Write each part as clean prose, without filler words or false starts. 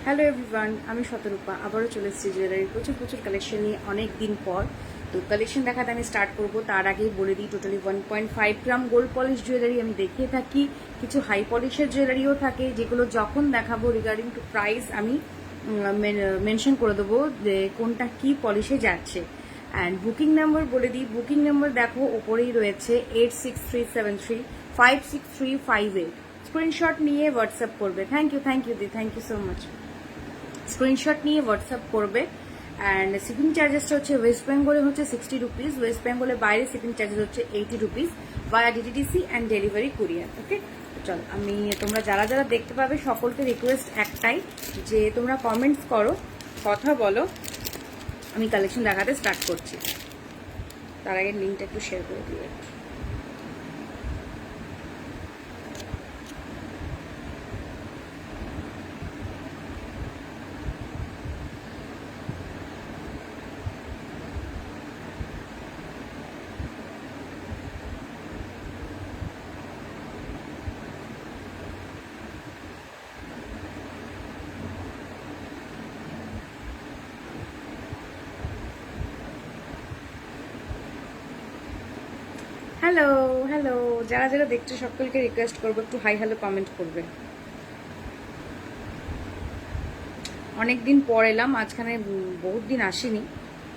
Hello everyone, আমি শতরূপা আবারও চলে এসেছি জুয়েলারি প্রচুর প্রচুর কালেকশন নিয়ে অনেক দিন পর। তো কালেকশন দেখাতে আমি স্টার্ট করব, তার আগেই বলে দিই টোটালি 1.5 গ্রাম গোল্ড পলিশ জুয়েলারি আমি দেখিয়ে থাকি। কিছু হাই পলিশের জুয়েলারিও থাকে, যেগুলো যখন দেখাবো রিগার্ডিং টু প্রাইস আমি মেনশন করে দেবো যে কোনটা কি পলিশে যাচ্ছে। অ্যান্ড বুকিং নাম্বার বলে দিই, বুকিং নাম্বার দেখো ওপরেই রয়েছে 8637356358। স্ক্রিনশট নিয়ে হোয়াটসঅ্যাপ করবে। থ্যাংক ইউ দি, thank you so much. Screenshot নিয়ে হোয়াটসঅ্যাপ করবে। অ্যান্ড শিপিং চার্জেসটা হচ্ছে ওয়েস্ট বেঙ্গলে হচ্ছে 60 রুপিস, ওয়েস্ট বেঙ্গলের বাইরে শিপিং চার্জেস হচ্ছে 80 rupees via DTDC and delivery courier. Okay, চল আমি তোমরা যারা যারা দেখতে পাবে সকলকে রিকোয়েস্ট একটাই যে তোমরা কমেন্টস করো, কথা বলো, আমি কালেকশন দেখাতে স্টার্ট করছি। তার আগে লিঙ্কটা একটু শেয়ার করে দিয়ে। হ্যালো হ্যালো, যারা যারা দেখছো সকলকে রিকোয়েস্ট করবো একটু হাই হ্যালো কমেন্ট করবে। অনেক দিন পর এলাম, মাঝখানে বহুত দিন আসিনি,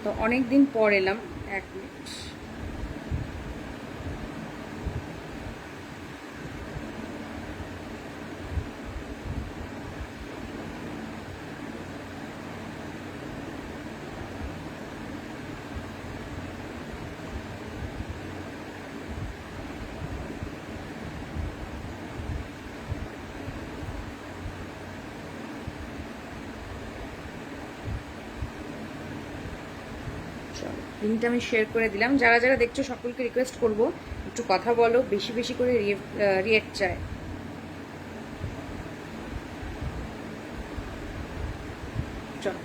তো অনেক দিন পর এলাম। এক মিনিট। লিঙ্কটা আমি শেয়ার করে দিলাম। যারা যারা দেখছো সকলকে রিকোয়েস্ট করব একটু কথা বলো, বেশি বেশি করে রিয়েক্ট চায়। চল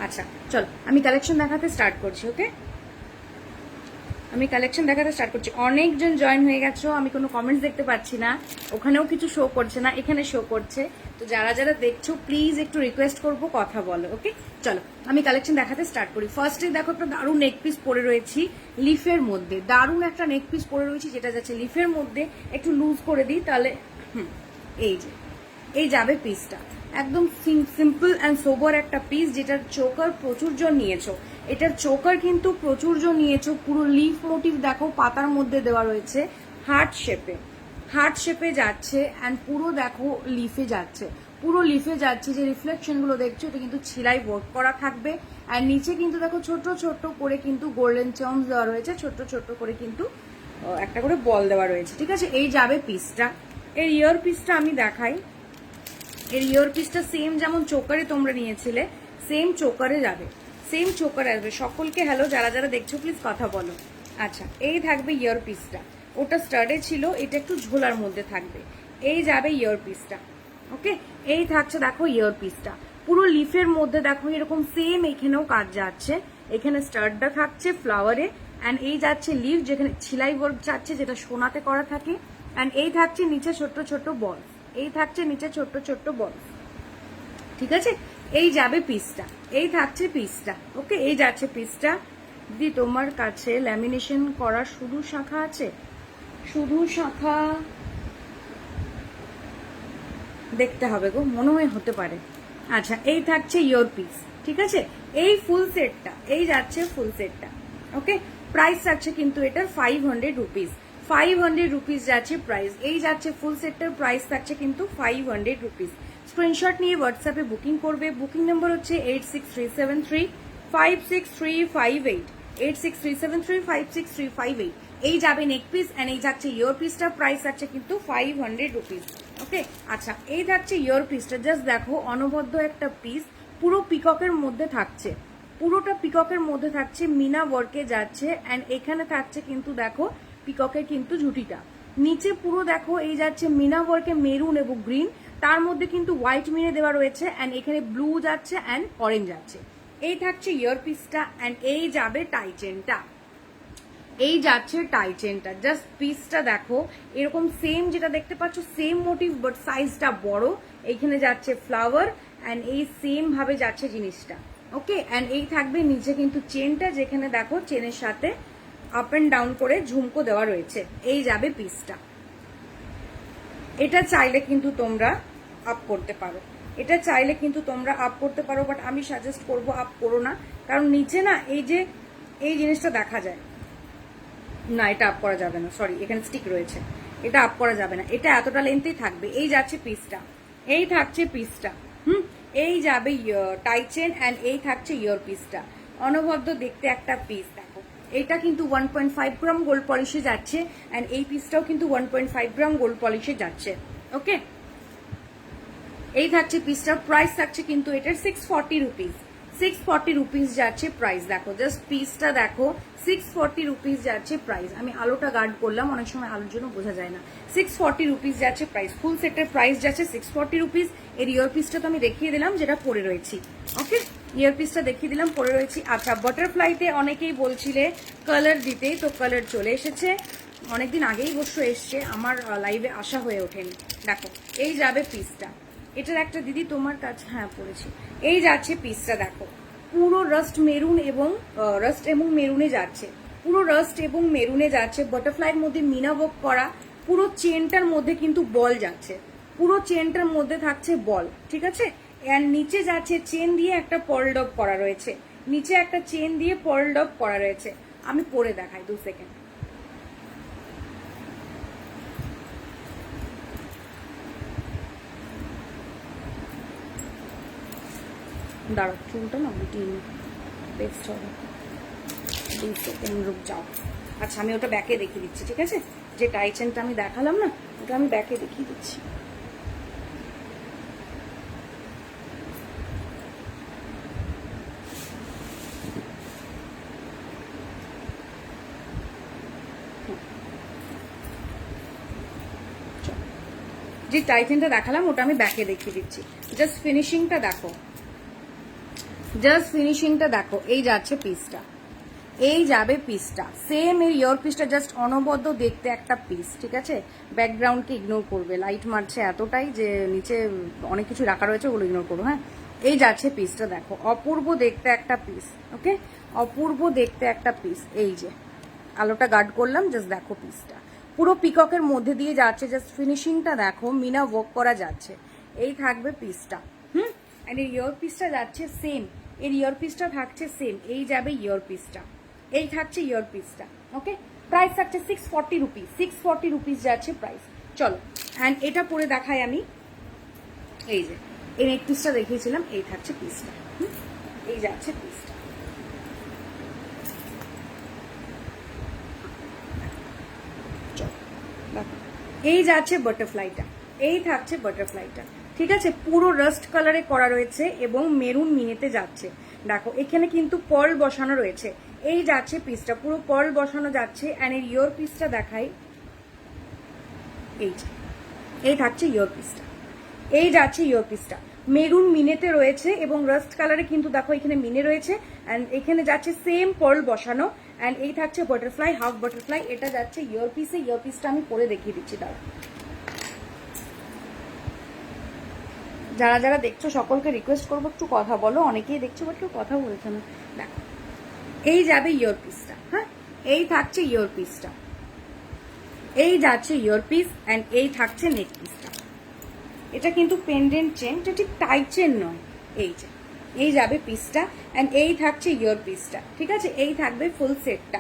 আচ্ছা, চল আমি কালেকশন দেখাতে স্টার্ট করছি। ওকে, আমি কালেকশন দেখাতে স্টার্ট করছি। অনেকজন জয়েন হয়ে গেছো, আমি কোনো কমেন্টস দেখতে পাচ্ছি না, ওখানেও কিছু শো করছে না, এখানে শো করছে। তো যারা যারা দেখছো প্লিজ একটু রিকোয়েস্ট করবো, কথা বলো। ওকে, চলো আমি কালেকশন দেখাতে স্টার্ট করি। ফার্স্টে দেখো একটা দারুণ নেক পিস পরে রয়েছি লিফের মধ্যে, দারুণ একটা নেক পিস পরে রয়েছি যেটা যাচ্ছে লিফের মধ্যে। একটু লুজ করে দিই তাহলে এই যে এই যাবে পিসটা, একদম সিম্পল অ্যান্ড সোবার একটা পিস, যেটার চোকার প্রচুর জন নিয়েছো। এটার চোকার কিন্তু প্রচুর জন নিয়েছো। পুরো লিফ মোটিভ দেখো পাতার মধ্যে দেওয়া রয়েছে, হার্ট শেপে যাচ্ছে। অ্যান্ড পুরো দেখো লিফে যাচ্ছে, পুরো লিফে যাচ্ছে। যে রিফ্লেকশন গুলো দেখছো এটা কিন্তু ছিলাই ওয়ার্ক করা থাকবে। আর নিচে কিন্তু দেখো ছোট ছোট করে কিন্তু গোল্ডেন চার্মস দেওয়া রয়েছে, ছোট ছোট করে কিন্তু একটা করে বল দেওয়া রয়েছে। ঠিক আছে, এই যাবে পিসটা। এর ইয়ার পিসটা আমি দেখাই। এর ইয়ার পিসটা সেম যেমন চোকারে তোমরা নিয়েছিলে, সেম চোকারে যাবে, সেম চোকারে আসবে। সকলকে হ্যালো, যারা যারা দেখছো প্লিজ কথা বলো। আচ্ছা, এই থাকবে ইয়ার পিসটা। ওটা স্টার্টে ছিল, এটা একটু ঝোলার মধ্যে থাকবে। এই যাবে ইয়ার পিসটা। ওকে, এই থাকছে দেখো ইয়ার পিসটা পুরো লিফের মধ্যে। দেখো এরকম সেম এখানেও কাজ যাচ্ছে। এখানে স্টার্টটা থাকছে ফ্লাওয়ারে, অ্যান্ড এই যাচ্ছে লিফ যেখানে ছিলাই ওয়ার্ক যাচ্ছে, যেটা সোনাতে করা থাকে। অ্যান্ড এই থাকছে নিচে ছোট্ট ছোট্ট বল, এই থাকছে নিচে ছোট্ট ছোট্ট বল। ঠিক আছে, এই যাবে পিসটা, এই থাকছে পিসটা। ওকে, এই যাচ্ছে পিসটা। দিদি তোমার কাছে ল্যামিনেশন করা শুধু শাখা আছে? শুধু শাখা দেখতে হবে গো, মনে হয় হতে পারে। আচ্ছা, এই থাকছে ইয়োর পিস। ঠিক আছে, এই ফুল সেটটা, এই যাচ্ছে ফুল সেটটা। ওকে, প্রাইস থাকছে কিন্তু এটার 500 রুপিস, 500 রুপিস যাচ্ছে প্রাইস। এই যাচ্ছে ফুল সেটটার প্রাইস থাকছে কিন্তু 500 রুপিস। স্ক্রিনশট নিয়ে হোয়াটসঅ্যাপে বুকিং করবে। বুকিং নাম্বার হচ্ছে 8637356358, 8637356358। এই যাবে নেক পিস, এন্ড এই যাচ্ছে ইয়োর পিসটার প্রাইস আছে কিন্তু 500 রুপিস। ওকে, আচ্ছা এই থাকছে ইয়োর পিসটা। জাস্ট দেখো অনবদ্য একটা পিস, পুরো পিককের মধ্যে থাকছে, পুরোটা পিককের মধ্যে থাকছে, মিনা ওয়ার্কে যাচ্ছে। অ্যান্ড এখানে থাকছে কিন্তু দেখো পিককের কিন্তু ঝুটিটা, নিচে পুরো দেখো এই যাচ্ছে মিনা ওয়ার্কে মেরুন এবং গ্রিন, তার মধ্যে কিন্তু হোয়াইট মিনে দেওয়া রয়েছে। অ্যান্ড এখানে ব্লু যাচ্ছে অ্যান্ড অরেঞ্জ যাচ্ছে। এই থাকছে ইয়ার পিসটা, অ্যান্ড এই যাবে টাই চেনটা। এই যাচ্ছে টাই চেনটা, জাস্ট পিসটা দেখো এরকম সেম যেটা দেখতে পাচ্ছ সেম মোটিভ বাট সাইজটা বড়। এইখানে যাচ্ছে ফ্লাওয়ার অ্যান্ড এই সেম ভাবে যাচ্ছে জিনিসটা। ওকে, অ্যান্ড এই থাকবে নিচে কিন্তু চেনটা, যেখানে দেখো চেনের সাথে আপ অ্যান্ড ডাউন করে ঝুমকো দেওয়া রয়েছে। এই যাবে পিসটা। এটা চাইলে কিন্তু তোমরা আপ করতে পারো, এটা চাইলে কিন্তু তোমরা আপ করতে পারো, বাট আমি সাজেস্ট করবো আপ করো না, কারণ নিচে না এই যে এই জিনিসটা দেখা যায় না, এটা আপ করা যাবে না, সরি এখানে স্টিক রয়েছে, এটা আপ করা যাবে না, এটা এতটা লেন্থেই থাকবে। এই যাচ্ছে পিসটা, এই থাকছে পিসটা, এই যাবে টাই চেন অ্যান্ড এই থাকছে ইয়ার পিসটা। অনবদ্য দেখতে একটা পিস দেখো, এটা কিন্তু 1.5 গ্রাম গোল্ড পলিশে যাচ্ছে অ্যান্ড এই পিসটাও কিন্তু 1.5 গ্রাম গোল্ড পলিশে যাচ্ছে। ওকে, এই থাকছে পিসটার প্রাইস থাকছে কিন্তু এটার 640 রুপিস। 640 রুপিস যাচ্ছে প্রাইস। দেখো জাস্ট পিসটা দেখো, 640 রুপিস যাচ্ছে প্রাইস। আমি আলোটা গার্ড করলাম, অনেক সময় আলোর জন্য বোঝা যায় না। 640 রুপিস যাচ্ছে প্রাইস, ফুল সেটের প্রাইস যাচ্ছে 640 রুপিস। এর ইয়ার পিসটা তো আমি দেখিয়ে দিলাম যেটা পরে রয়েছি। ওকে, ইয়ার পিসটা দেখিয়ে দিলাম, পরে রয়েছি। আচ্ছা, বাটারফ্লাইতে অনেকেই বলছিলে কালার দিতে, তো কালার চলে এসেছে, অনেকদিন আগেই অবশ্য এসছে, আমার লাইভে আসা হয়ে ওঠেনি। দেখো এই যাবে পিসটা, এটার একটা দিদি তোমার কাছে হ্যাঁ পড়েছি। এই যাচ্ছে পিসটা দেখো, পুরো রাস্ট মেরুন এবং রাস্ট এবং মেরুনে যাচ্ছে, পুরো রাস্ট এবং মেরুনে যাচ্ছে, বাটারফ্লাইয়ের মধ্যে মিনা ওয়ার্ক করা, পুরো চেনটার মধ্যে কিন্তু বল যাচ্ছে, পুরো চেনটার মধ্যে থাকছে বল, ঠিক আছে। আর নিচে যাচ্ছে চেন দিয়ে একটা পার্ল ডব করা রয়েছে, নিচে একটা চেন দিয়ে পার্ল ডব করা রয়েছে। আমি পরে দেখাই 2 সেকেন্ড। দাঁড়ো, চুলটা না গুটিয়ে নি, বেস্ট হবে। 2 সেকেন্ড রুক যাও। আচ্ছা, আমি ওটা ব্যাকে দেখিয়ে দিচ্ছি, ঠিক আছে। যে টাই চেনটা আমি দেখালাম না, ওটা আমি ব্যাকে দেখিয়ে দিচ্ছি। যে টাই চেনটা দেখালাম ওটা আমি ব্যাকে দেখিয়ে দিচ্ছি। জাস্ট ফিনিশিংটা দেখো, জাস্ট ফিনিশিংটা দেখো। এই যাচ্ছে পিসটা, এই যাবে পিসটা, সেম এই ইয়ার পিসটা, জাস্ট অনবদ্য দেখতে একটা পিস, ঠিক আছে। ব্যাকগ্রাউন্ডকে ইগনোর করবে, লাইট মারছে এতটাই যে নিচে অনেক কিছু রাখা রয়েছে, ওগুলো ইগনোর করবো। হ্যাঁ, এই যাচ্ছে পিসটা দেখো, অপূর্ব দেখতে একটা পিস। ওকে, অপূর্ব দেখতে একটা পিস। এই যে আলোটা গার্ড করলাম, জাস্ট দেখো পিসটা পুরো পিককের মধ্যে দিয়ে যাচ্ছে, জাস্ট ফিনিশিংটা দেখো, মিনা ওয়ার্ক করা যাচ্ছে। এই থাকবে পিসটা, অ্যান্ড এর ইয়ার পিসটা যাচ্ছে সেম, এর ইয়ার পিসটা থাকছে সেম। এই যাবে ইয়ার পিসটা, এই থাকছে ইয়ার পিসটা। ওকে, প্রাইস থাকছে 640 রুপিস, 640 রুপিস যাচ্ছে প্রাইস। চলো, অ্যান্ড এটা পরে দেখাই আমি। এই যে এই নেক পিসটা দেখিয়েছিলাম, এই থাকছে পিসটা, এই যাচ্ছে পিসটা। এই যাচ্ছে বাটারফ্লাইটা, এই থাকছে বাটারফ্লাইটা, ঠিক আছে। পুরো রাস্ট কালারে করা রয়েছে এবং মেরুন মিনেতে যাচ্ছে। দেখো এখানে কিন্তু পার্ল বসানো রয়েছে। এই যাচ্ছে পিসটা, পুরো পার্ল বসানো যাচ্ছে। অ্যান্ড এর ইয়র পিসটা দেখাই, এই যে এই থাকছে ইয়র পিসটা, এই যাচ্ছে ইয়র পিসটা, মেরুন মিনেতে রয়েছে এবং রাস্ট কালারে কিন্তু দেখো এখানে মিনে রয়েছে। অ্যান্ড এখানে যাচ্ছে সেম পার্ল বসানো। অ্যান্ড এই থাকছে বাটারফ্লাই, হাফ বাটারফ্লাই। এটা যাচ্ছে ইয়ার পিসে, ইয়ার পিসটা আমি পরে দেখিয়ে দিচ্ছি। দাঁড়া, যারা যারা দেখছো সকলকে রিকোয়েস্ট করবো একটু কথা বলো, অনেকেই দেখছো বাট কেউ কথা বলছে না। দেখো এই যাবে ইয়ার পিসটা, হ্যাঁ এই থাকছে ইয়ার পিসটা, এই যাচ্ছে ইয়ার পিস। অ্যান্ড এই থাকছে নেক পিসটা। এটা কিন্তু পেন্ডেন্ট চেন, এটা ঠিক টাই চেন নয়। এই যে এই যাবে পিসটা, অ্যান্ড এই থাকছে ইয়ার পিসটা, ঠিক আছে। এই থাকবে ফুল সেটটা।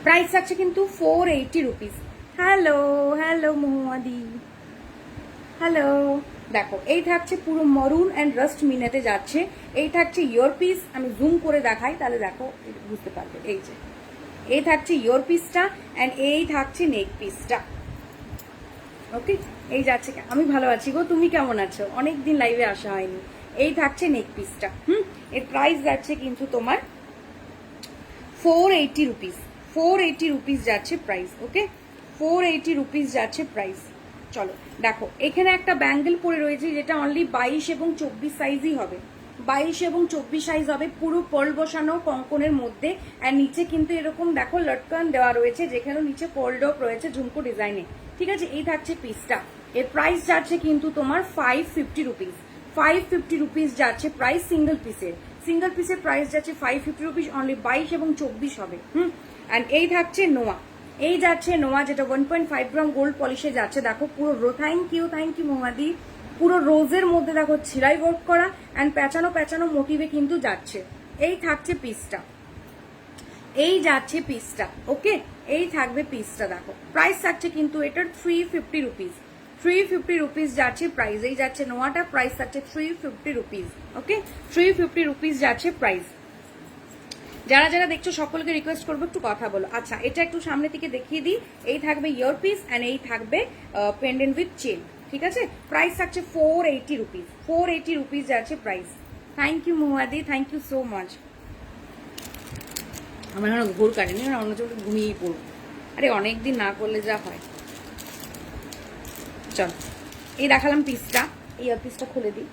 প্রাইস থাকছে কিন্তু 480 রুপিস। হ্যালো হ্যালো মহুয়াদি, হ্যালো। দেখো এই থাকছে পুরো মরুন অ্যান্ড রাস্ট মিনাতে যাচ্ছে। এই থাকছে ইয়ার পিস, আমি জুম করে দেখাই তাহলে দেখো বুঝতে পারবে। এই যে এই থাকছে ইয়ার পিসটা, অ্যান্ড এই থাকছে নেক পিসটা। ওকে, এই যাচ্ছে। আমি ভালো আছি গো, তুমি কেমন আছো? অনেকদিন লাইভে আসা হয়নি। এই থাকছে নেক পিসটা। এর প্রাইস যাচ্ছে কিন্তু তোমার 480 রুপিস, 480 রুপিস যাচ্ছে প্রাইস। ওকে, 480 রুপিস যাচ্ছে প্রাইস। চলো দেখো এখানে একটা ব্যাঙ্গেল পরে রয়েছে যেটা অনলি 22 এবং 24 সাইজই হবে। 22 এবং 24 সাইজ হবে, পুরো পার্ল বসানো কঙ্কনের মধ্যে। আর নিচে কিন্তু এরকম দেখো লটকান দেওয়া রয়েছে, যেখানে নিচে পার্ল ডপ রয়েছে ঝুমকো ডিজাইনে। ঠিক আছে, এই থাকছে পিসটা। এর প্রাইস যাচ্ছে কিন্তু তোমার 550 রুপিস। 550 রুপিস যাচ্ছে প্রাইস সিঙ্গেল পিসের প্রাইস যাচ্ছে 550 রুপিস অনলি। 22 এবং 24 হবে। অ্যান্ড এই থাকছে নোয়া। এই যাচ্ছে নোয়া, যেটা 1.5 গ্রাম গোল্ড পলিশে যাচ্ছে। দেখো পুরো থ্যাংক ইউ মোহাদি। পুরো রোজের মধ্যে দেখো ছিলাই ওয়ার্ক করা অ্যান্ড প্যাচানো মোটিভে কিন্তু যাচ্ছে। এই থাকছে পিসটা, এই যাচ্ছে পিসটা। ওকে, এই থাকবে পিসটা। দেখো প্রাইস থাকছে কিন্তু এটার 350 রুপিস। 350 রুপিস যাচ্ছে প্রাইস। এই যাচ্ছে নোয়াটা, প্রাইস থাকছে 350 রুপিস। ওকে, 350 রুপিস যাচ্ছে প্রাইস। যারা যারা দেখছো সকলকে রিকোয়েস্ট করবো একটু কথা বলো। আচ্ছা, এটা একটু সামনে থেকে দেখিয়ে দিই। এই থাকবে ইয়ার পিস অ্যান্ড এই থাকবে পেন্ডেন্ট উইথ চেন। ঠিক আছে, প্রাইস থাকছে 480 রুপিস। 480 রুপিস যাচ্ছে প্রাইস। থ্যাংক ইউ মুহাদি, থ্যাংক ইউ সো মাচ। আমার এখন ঘোর কাটেনি, অন্য চোখে ঘুমিয়েই পড়বো। আরে অনেকদিন না করলে যা হয়। চল, এই দেখালাম পিসটা। এই পিসটা খুলে দিই।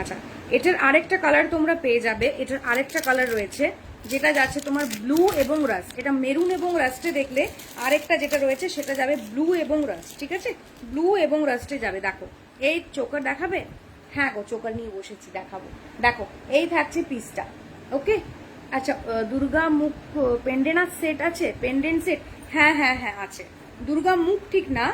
আচ্ছা, এটার আরেকটা কালার তোমরা পেয়ে যাবে। এটার আরেকটা কালার রয়েছে, যেটা যাচ্ছে তোমার ব্লু এবং রাস্ট। এটা মেরুন এবং রাস্টে দেখলে আরেকটা যেটা রয়েছে সেটা যাবে ব্লু এবং রাস্ট। ঠিক আছে, ব্লু এবং রাস্টে যাবে। দেখো এই চোকার দেখাবে? হ্যাঁ গো, চোকার নিয়ে বসেছি, দেখাবো। দেখো এই থাকছে পিসটা। ওকে, আচ্ছা, দুর্গা মুখ পেন্ডেন্ট সেট আছে? পেন্ডেন্ট সেট, হ্যাঁ হ্যাঁ হ্যাঁ আছে। দুর্গা মুখ ঠিক না,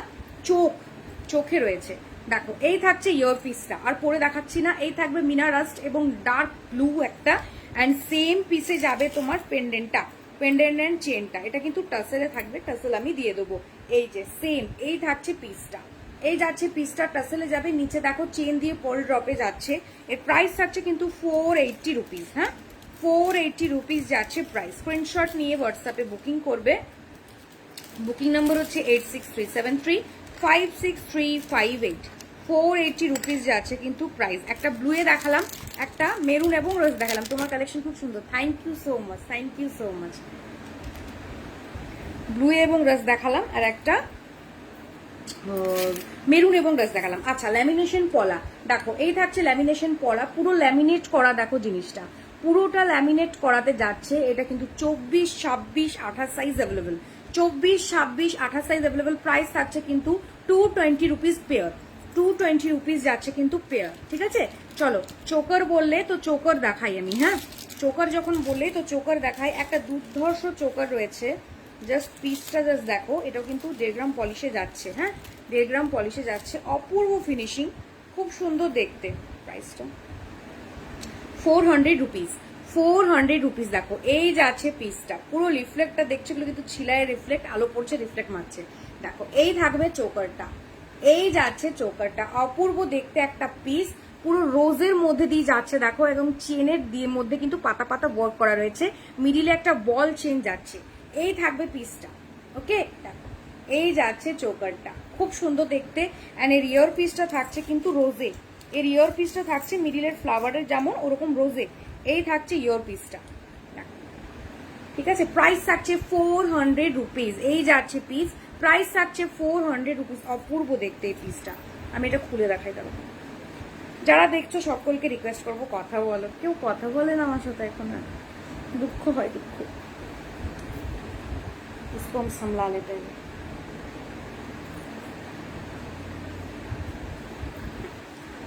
চোখে রয়েছে। দেখো এই থাকছে ইয়ার পিসটা, আর পরে দেখাচ্ছি না। এই থাকবে মিনা রাস্ট এবং ডার্ক ব্লু একটা, অ্যান্ড সেম পিসে যাবে তোমার পেন্ডেন্টটা, পেন্ডেন্ট অ্যান্ড চেনটা। এটা কিন্তু টাসেলে থাকবে, টাসেল আমি দিয়ে দেবো। এই যে সেম, এই থাকছে পিসটা। এই যাচ্ছে পিসটা, টাসেলে যাবে। নিচে দেখো চেন দিয়ে পোল ড্রপে যাচ্ছে। এর প্রাইস থাকছে কিন্তু 480 রুপিস। হ্যাঁ, 480 রুপিস যাচ্ছে প্রাইস। স্ক্রিনশট নিয়ে হোয়াটসঅ্যাপে বুকিং করবে। বুকিং নম্বর হচ্ছে 8637356358। 480 রুপিস যাচ্ছে কিন্তু প্রাইস। একটা ব্লুয়ে দেখালাম, একটা মেরুন এবং রোজ দেখালাম। তোমার কালেকশন খুব সুন্দর, thank you so much, thank you so much. Blue এবং রোজ দেখালাম, আর একটা মেরুন এবং রোজ দেখালাম। আচ্ছা, ল্যামিনেশন পলা। দেখো এই থাকছে ল্যামিনেশন পলা, পুরো ল্যামিনেট করা। দেখো জিনিসটা পুরোটা ল্যামিনেট করাতে যাচ্ছে। এটা কিন্তু 24, 26, 28 size available. 24, 26, 28 size available. Price থাকছে কিন্তু 220 রুপিস পেয়ার। 220 রুপিস যাচ্ছে কিন্তু পেয়ার। ঠিক আছে, চলো চোকার বললে তো চোকার দেখাই আমি। হ্যাঁ, চোকার যখন বললে তো চোকার দেখাই। একটা দুর্ধর্ষ চোকার রয়েছে, জাস্ট পিসটা জাস্ট দেখো। এটাও কিন্তু 1.5 গ্রাম পলিশে যাচ্ছে। হ্যাঁ, 1.5 গ্রাম পলিশে যাচ্ছে। অপূর্ব ফিনিশিং, খুব সুন্দর দেখতে। প্রাইসটা 400 রুপিস। 400 রুপিস। দেখো এই যাচ্ছে পিসটা, পুরো রিফ্লেক্টটা দেখছো কিন্তু ছিলায় রিফ্লেক্ট, আলো পড়ছে, রিফ্লেক্ট মারছে। দেখো এই থাকবে চোকারটা, এই যাচ্ছে চোকারটা। অপূর্ব দেখতে একটা পিস, পুরো রোজের মধ্যে দিয়ে যাচ্ছে। দেখো একদম চেনের দিয়ে মধ্যে কিন্তু পাতা পাতা ওয়ার্ক করা রয়েছে। মিডিলে একটা বল চেন যাচ্ছে। এই থাকবে পিসটা। ওকে, দেখো এই যাচ্ছে চোকারটা, খুব সুন্দর দেখতে। অ্যান্ড এর ইয়ার পিসটা থাকছে কিন্তু রোজে। এর ইয়ার পিসটা থাকছে মিডিলের ফ্লাওয়ারের যেমন ওরকম রোজে। এই থাকছে ইয়ার পিসটা। ঠিক আছে, প্রাইস থাকছে 400 রুপিস। এই যাচ্ছে পিস, প্রাইস থাকছে 400 রুপিস। অপূর্ব দেখতে এই পিসটা। আমি এটা খুলে দেখাই দেবো। যারা দেখছো সকলকে রিকোয়েস্ট করবো কথা বলো। কেউ কথা বলে না আমার সাথে এখন, আর দুঃখ হয়, দুঃখ। इसको हम संभला लेते हैं।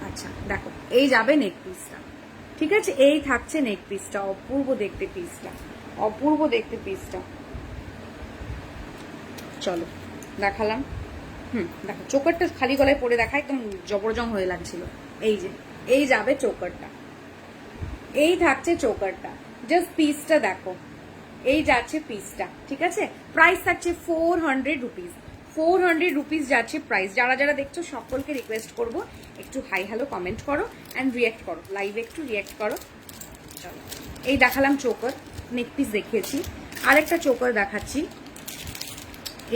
আচ্ছা দেখো এই যাবে নেক পিসটা। ঠিক আছে, এই থাকছে নেক পিসটা। অপূর্ব দেখতে পিসটা, অপূর্ব দেখতে পিসটা। চলো দেখালাম। দেখো চোকারটা খালি গলায় পরে দেখা একদম জবরজং হয়ে লাগছিল। এই যে এই যাবে চোকারটা, এই থাকছে চোকারটা। জাস্ট পিসটা দেখো, এই যাচ্ছে পিসটা। ঠিক আছে, প্রাইস থাকছে 400 রুপিস। 400 রুপিস যাচ্ছে প্রাইস। যারা যারা দেখছো সকলকে রিকোয়েস্ট করবো একটু হাই হ্যালো কমেন্ট করো অ্যান্ড রিয়াক্ট করো, লাইভে একটু রিয়াক্ট করো। চলো এই দেখালাম চোকার, নেক পিস দেখিয়েছি। আরেকটা চোকার দেখাচ্ছি,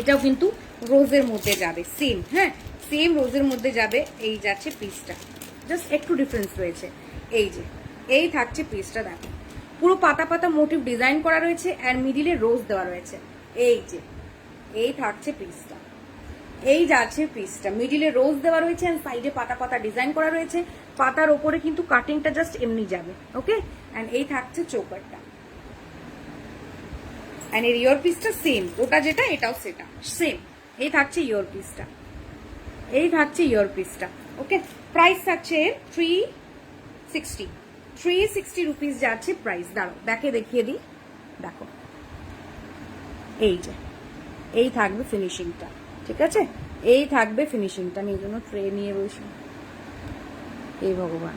এটাও কিন্তু রোজের মধ্যে যাবে সেম। হ্যাঁ, সেম রোজের মধ্যে যাবে। এই যাচ্ছে পিসটা, জাস্ট একটু ডিফারেন্স রয়েছে। এই যে এই থাকছে পিসটা। দেখো পুরো পাতা পাতা মোটিভ ডিজাইন করা রয়েছে, অ্যান্ড মিডিলে রোজ দেওয়া রয়েছে। এই যে এই থাকছে পিসটা। এই যাচ্ছে পিসটা, মিডিলে রোজ দেওয়া রয়েছে এন্ড সাইডে পাতা পাতা ডিজাইন করা রয়েছে, পাতার ওপরে কিন্তু কাটিংটা জাস্ট এমনি যাবে। ওকে, এন্ড এই থাকছে চোকারটা, এন্ড এর ইয়ার পিসটা সেম, ওটা যেটা এটাও সেটা সেম। এই থাকছে ইয়ার পিসটা, এই থাকছে ইয়ার পিসটা। ওকে, প্রাইস থাকছে 360 রুপিস যাচ্ছে প্রাইস। দাঁড়ো ব্যাকে দেখিয়ে দিই, দেখো এই যে এই থাকবে ফিনিশিংটা, ঠিক আছে, এই থাকবে ফিনিশিংটা। আমি এই জন্য ট্রে নিয়ে বসি, এই ভগবান,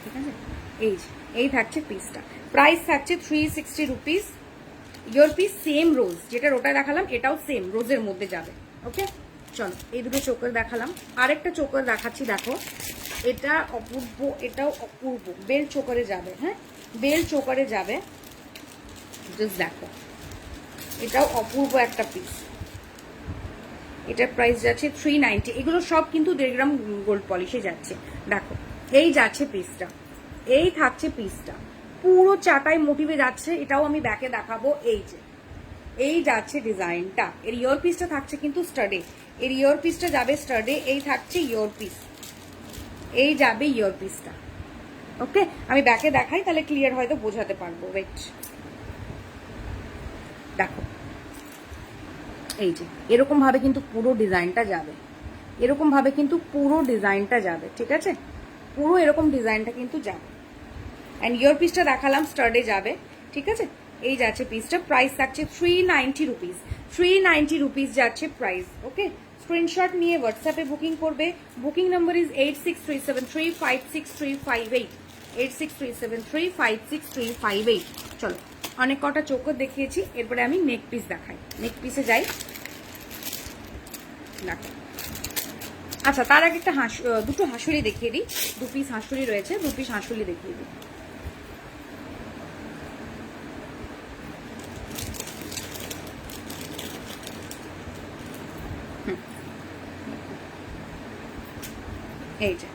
ঠিক আছে। এই যে এই থাকছে পিসটা, প্রাইস থাকছে 360 রুপিস। ইয়োর পিস সেম রোজ, যেটা ওটা দেখালাম এটাও সেম রোজের মধ্যে যাবে। ওকে, চলো এই দুটো চোকার দেখালাম, আরেকটা চোকার দেখাচ্ছি। দেখো এটা অপূর্ব, এটাও অপূর্ব, বেল চোকারে যাবে। হ্যাঁ, বেল চোকারে যাবে, জাস্ট দেখো, এটাও অপূর্ব একটা পিস। এটার প্রাইস যাচ্ছে 390। এগুলো সব কিন্তু 1.5 গ্রাম গোল্ড পলিশে যাচ্ছে। দেখো এই যাচ্ছে পিসটা, এই থাকছে পিসটা, পুরো চাটাই মোটিভে যাচ্ছে। এটাও আমি ব্যাকে দেখাবো। এই যে এই যাচ্ছে ডিজাইনটা, এর ইয়ার পিসটা থাকছে কিন্তু স্টাডে, এর ইয়ার পিসটা যাবে স্টাডে। এই থাকছে ইয়ার পিস, এই যাবে ইয়ার পিসটা। ওকে, আমি ব্যাকে দেখাই তাহলে ক্লিয়ার হয়তো বোঝাতে পারবো। ওয়েট, দেখো এই যে এরকম ভাবে কিন্তু পুরো ডিজাইনটা যাবে, এরকম ভাবে কিন্তু পুরো ডিজাইনটা যাবে, ঠিক আছে, পুরো এরকম ডিজাইনটা কিন্তু যাবে। এন্ড ইয়ার পিসটা দেখালাম স্টাডে যাবে, ঠিক আছে। এই যাচ্ছে পিসটা, প্রাইস থাকছে 390 রুপিস। 390 রুপিস যাচ্ছে প্রাইস। ওকে, স্ক্রিনশট নিয়ে হোয়াটসঅ্যাপে বুকিং করবে। Booking number is 8637356358, 8637356358। চলো, অনেক কটা চোখও দেখিয়েছি, এরপরে আমি নেক পিস দেখাই। নেক পিসে যাই, দেখো। আচ্ছা, তার আগে একটা দুটো হাঁসুলি দেখিয়ে দিই। 2 পিস হাঁসুলি রয়েছে, 2 পিস হাঁসুলি দেখিয়ে দিই। এই যে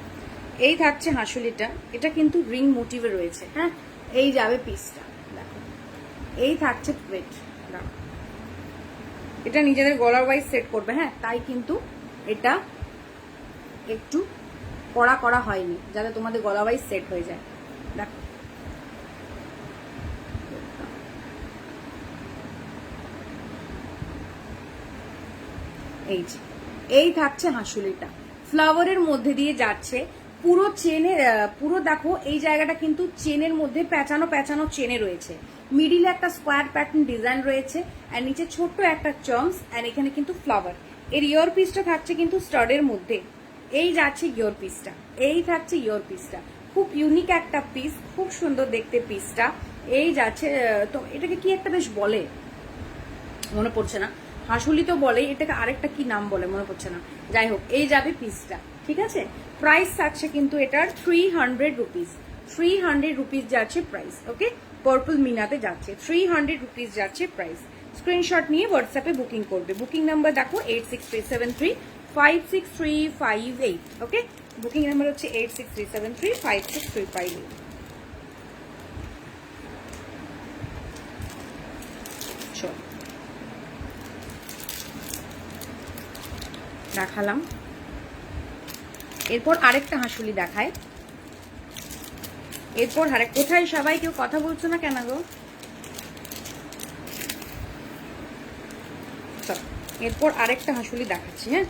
এই থাকছে হাঁসুলিটা, এটা কিন্তু রিং মোটিভে রয়েছে। হ্যাঁ, এই যাবে পিসটা, দেখো এই থাকছে প্লেট। দেখো এটা নিজেদের গলার ওয়াইজ সেট করবে। হ্যাঁ, তাই কিন্তু এটা একটু কড়া করা হয়নি, যাতে তোমাদের গলা ওয়াইজ সেট হয়ে যায়। দেখো এই যে এই থাকছে হাঁসুলিটা, ফ্লাওয়ারের মধ্যে দিয়ে যাচ্ছে পুরো চেনে, পুরো দেখো এই জায়গাটা কিন্তু চেনের মধ্যে প্যাঁচানো প্যাঁচানো চেনে রয়েছে। মিডিলে একটা স্কোয়ার প্যাটার্ন ডিজাইন রয়েছে, আর নিচে ছোট্ট একটা চার্মস, আর এখানে কিন্তু ফ্লাওয়ার। এর ইয়ার পিসটা থাকছে কিন্তু স্টাডের মধ্যে। এই যাচ্ছে ইয়ার পিসটা, এই থাকছে ইয়ার পিসটা, খুব ইউনিক একটা পিস, খুব সুন্দর দেখতে পিসটা। এই যাচ্ছে, তো এটাকে কি একটা বেশ বলে, মনে পড়ছে না, হাঁসুলি তো বলে, এটাকে আরেকটা কি নাম বলে মনে পড়ছে না। যাই হোক, এই যাবে পিসটা, ঠিক আছে। প্রাইস থাকছে কিন্তু এটার 300 রুপিস। 300 রুপিস যাচ্ছে প্রাইস। ওকে, পার্পল মিনাতে যাচ্ছে, 300 রুপিস যাচ্ছে প্রাইস। স্ক্রিনশট নিয়ে হোয়াটসঅ্যাপে বুকিং করবে। বুকিং নাম্বার দেখো 8637356358। ওকে, বুকিং নাম্বার হচ্ছে 8637356358। চল দেখালাম, এরপর আরেকটা হাঁসুলি দেখায়। এরপর কোথায় সবাই কেউ কথা বলছো না কেন গো? এরপর আরেকটা হাঁসুলি দেখাচ্ছি। হ্যাঁ,